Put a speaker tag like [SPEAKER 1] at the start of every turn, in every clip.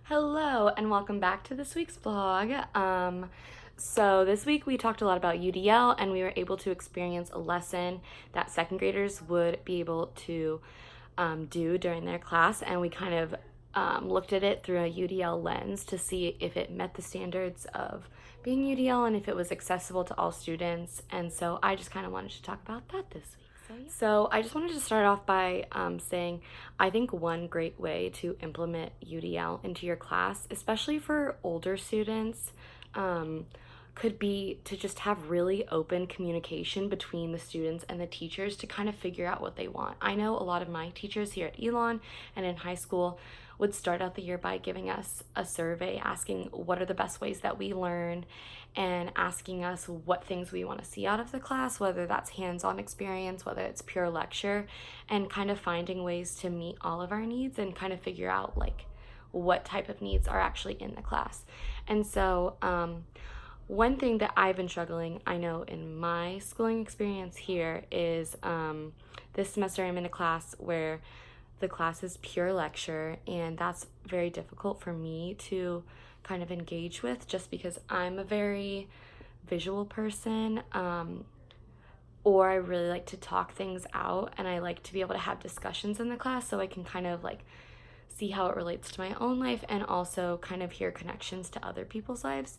[SPEAKER 1] Hello and welcome back to this week's vlog. So this week we talked a lot about UDL and we were able to experience a lesson that second graders would be able to do during their class, and we kind of looked at it through a UDL lens to see if it met the standards of being UDL and if it was accessible to all students. And so I just kind of wanted to talk about that this week. So I just wanted to start off by saying I think one great way to implement UDL into your class, especially for older students, could be to just have really open communication between the students and the teachers to kind of figure out what they want. I know a lot of my teachers here at Elon and in high school would start out the year by giving us a survey asking what are the best ways that we learn and asking us what things we want to see out of the class, whether that's hands-on experience, whether it's pure lecture, and kind of finding ways to meet all of our needs and kind of figure out like what type of needs are actually in the class. And so one thing that I've been struggling, I know in my schooling experience here, is this semester I'm in a class where the class is pure lecture, and that's very difficult for me to kind of engage with just because I'm a very visual person, or I really like to talk things out and I like to be able to have discussions in the class so I can kind of like see how it relates to my own life and also kind of hear connections to other people's lives,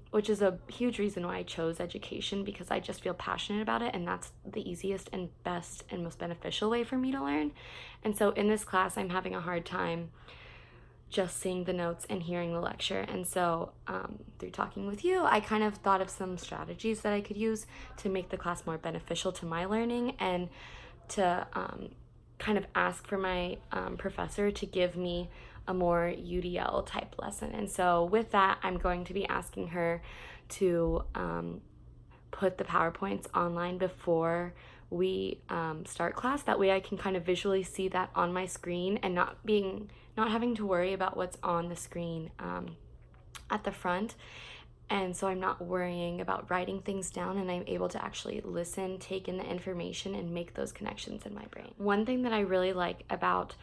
[SPEAKER 1] which is a huge reason why I chose education, because I just feel passionate about it and that's the easiest and best and most beneficial way for me to learn. And so in this class, I'm having a hard time just seeing the notes and hearing the lecture. And so through talking with you, I kind of thought of some strategies that I could use to make the class more beneficial to my learning and to kind of ask for my professor to give me a more UDL type lesson. And so with that, I'm going to be asking her to put the PowerPoints online before we start class. That way I can kind of visually see that on my screen and not having to worry about what's on the screen at the front. And so I'm not worrying about writing things down, and I'm able to actually listen, take in the information, and make those connections in my brain. One thing that I really like about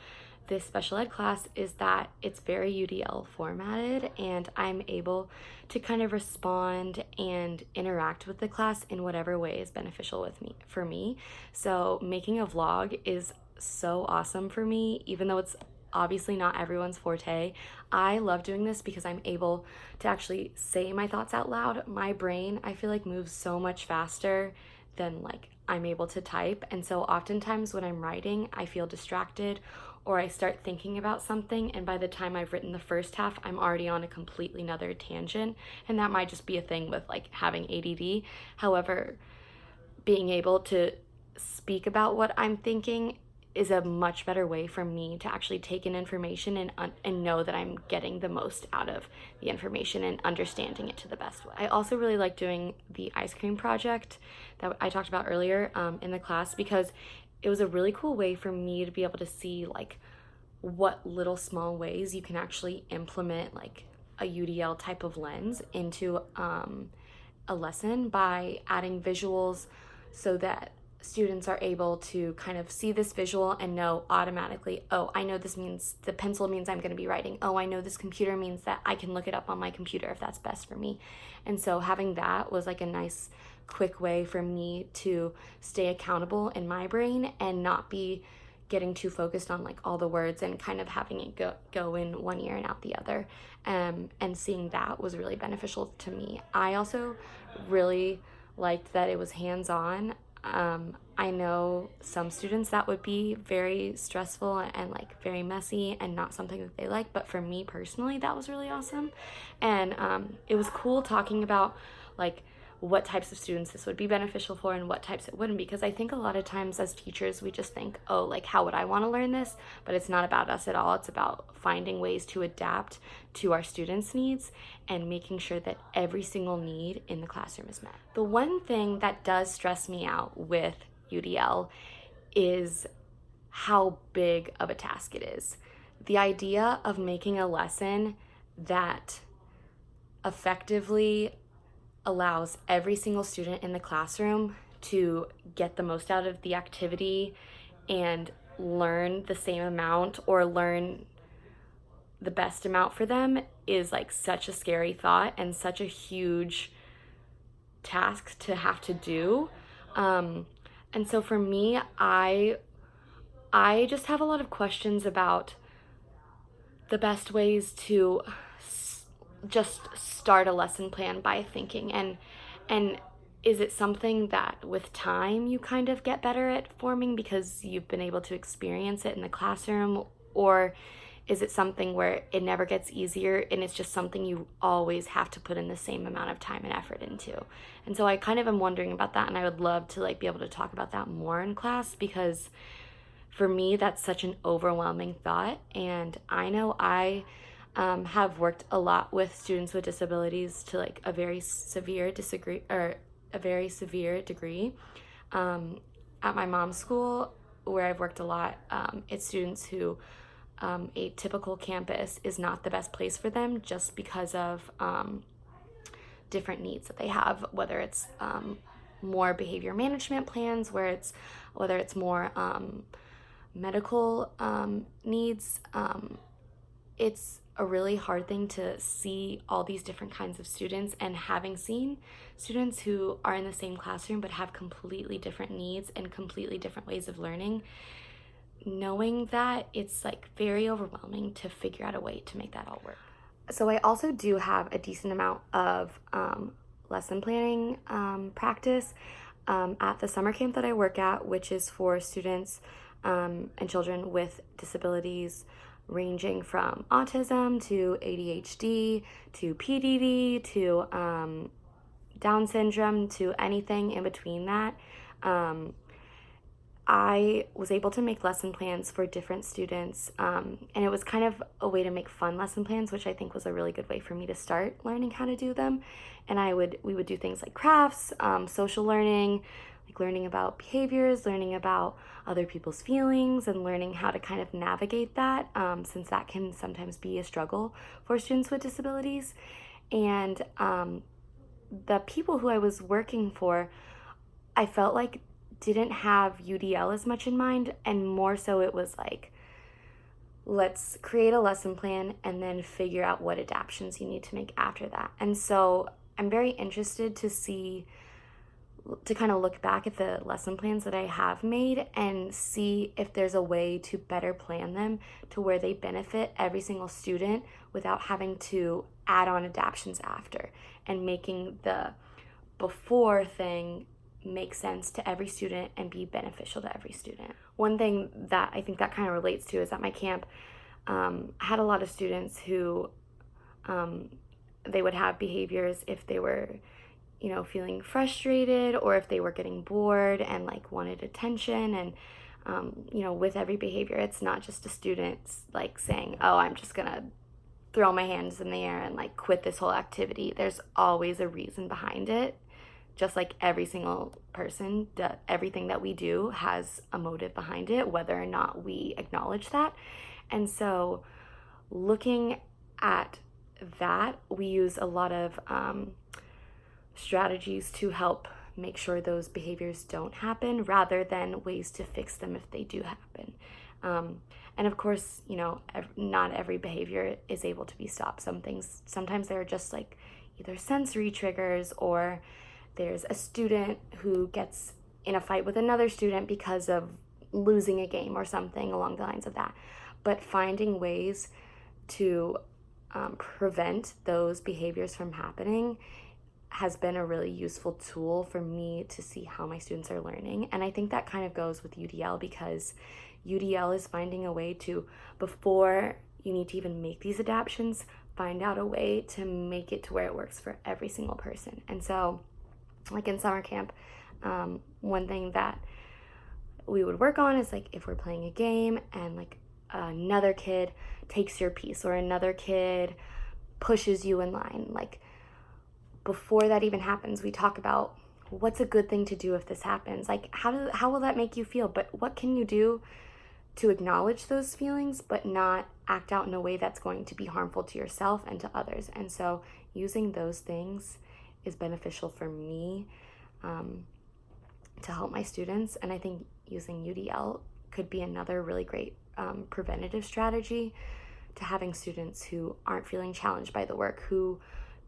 [SPEAKER 1] this special ed class is that it's very UDL formatted, and I'm able to kind of respond and interact with the class in whatever way is beneficial for me. So making a vlog is so awesome for me, even though it's obviously not everyone's forte. I love doing this because I'm able to actually say my thoughts out loud. My brain, I feel like, moves so much faster than like I'm able to type. And so oftentimes when I'm writing, I feel distracted or I start thinking about something, and by the time I've written the first half, I'm already on a completely another tangent. And that might just be a thing with like having ADD. However, being able to speak about what I'm thinking is a much better way for me to actually take in information and know that I'm getting the most out of the information and understanding it to the best way. I also really like doing the ice cream project that I talked about earlier in the class, because it was a really cool way for me to be able to see like what little small ways you can actually implement like a UDL type of lens into a lesson by adding visuals so that students are able to kind of see this visual and know automatically, oh, I know this means the pencil means I'm going to be writing. Oh, I know this computer means that I can look it up on my computer if that's best for me. And so having that was like a nice quick way for me to stay accountable in my brain and not be getting too focused on like all the words and kind of having it go in one ear and out the other. And seeing that was really beneficial to me. I also really liked that it was hands-on. I know some students that would be very stressful and like very messy and not something that they like, but for me personally, that was really awesome. And it was cool talking about like what types of students this would be beneficial for and what types it wouldn't, because I think a lot of times as teachers we just think, oh, like how would I want to learn this? But it's not about us at all. It's about finding ways to adapt to our students' needs and making sure that every single need in the classroom is met. The one thing that does stress me out with UDL is how big of a task it is. The idea of making a lesson that effectively allows every single student in the classroom to get the most out of the activity and learn the same amount or learn the best amount for them is like such a scary thought and such a huge task to have to do. And so for me, I just have a lot of questions about the best ways to just start a lesson plan by thinking, and is it something that with time you kind of get better at forming because you've been able to experience it in the classroom, or is it something where it never gets easier and it's just something you always have to put in the same amount of time and effort into? And so I kind of am wondering about that, and I would love to like be able to talk about that more in class, because for me that's such an overwhelming thought. And I know I have worked a lot with students with disabilities to like a very severe degree. At my mom's school, where I've worked a lot, it's students who a typical campus is not the best place for them just because of different needs that they have, whether it's more behavior management plans, whether it's more medical needs. It's a really hard thing to see all these different kinds of students, and having seen students who are in the same classroom but have completely different needs and completely different ways of learning, knowing that, it's like very overwhelming to figure out a way to make that all work. So I also do have a decent amount of lesson planning practice at the summer camp that I work at, which is for students and children with disabilities ranging from autism to ADHD to PDD to Down syndrome to anything in between that. I was able to make lesson plans for different students, and it was kind of a way to make fun lesson plans, which I think was a really good way for me to start learning how to do them. And we would do things like crafts, social learning, like learning about behaviors, learning about other people's feelings, and learning how to kind of navigate that, since that can sometimes be a struggle for students with disabilities. And the people who I was working for, I felt like didn't have UDL as much in mind, and more so it was like, let's create a lesson plan and then figure out what adaptations you need to make after that. And so I'm very interested to kind of look back at the lesson plans that I have made and see if there's a way to better plan them to where they benefit every single student without having to add on adaptations after, and making the before thing make sense to every student and be beneficial to every student. One thing that I think that kind of relates to is at my camp, I had a lot of students who they would have behaviors if they were, feeling frustrated, or if they were getting bored and like wanted attention. And with every behavior, it's not just a student like saying, oh, I'm just gonna throw my hands in the air and like quit this whole activity. There's always a reason behind it. Just like every single person, everything that we do has a motive behind it, whether or not we acknowledge that. And so looking at that, we use a lot of strategies to help make sure those behaviors don't happen, rather than ways to fix them if they do happen. And of course, not every behavior is able to be stopped. Sometimes they're just like either sensory triggers, or there's a student who gets in a fight with another student because of losing a game or something along the lines of that. But finding ways to prevent those behaviors from happening has been a really useful tool for me to see how my students are learning. And I think that kind of goes with UDL, because UDL is finding a way to, before you need to even make these adaptations, find out a way to make it to where it works for every single person. And so like in summer camp, one thing that we would work on is like if we're playing a game and like another kid takes your piece, or another kid pushes you in line, like before that even happens, we talk about what's a good thing to do if this happens. Like how will that make you feel? But what can you do to acknowledge those feelings but not act out in a way that's going to be harmful to yourself and to others? And so using those things is beneficial for me to help my students. And I think using UDL could be another really great preventative strategy to having students who aren't feeling challenged by the work, who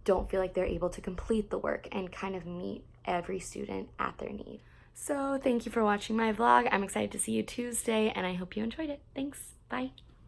[SPEAKER 1] don't feel like they're able to complete the work, and kind of meet every student at their need. So thank you for watching my vlog. I'm excited to see you Tuesday, and I hope you enjoyed it. Thanks. Bye.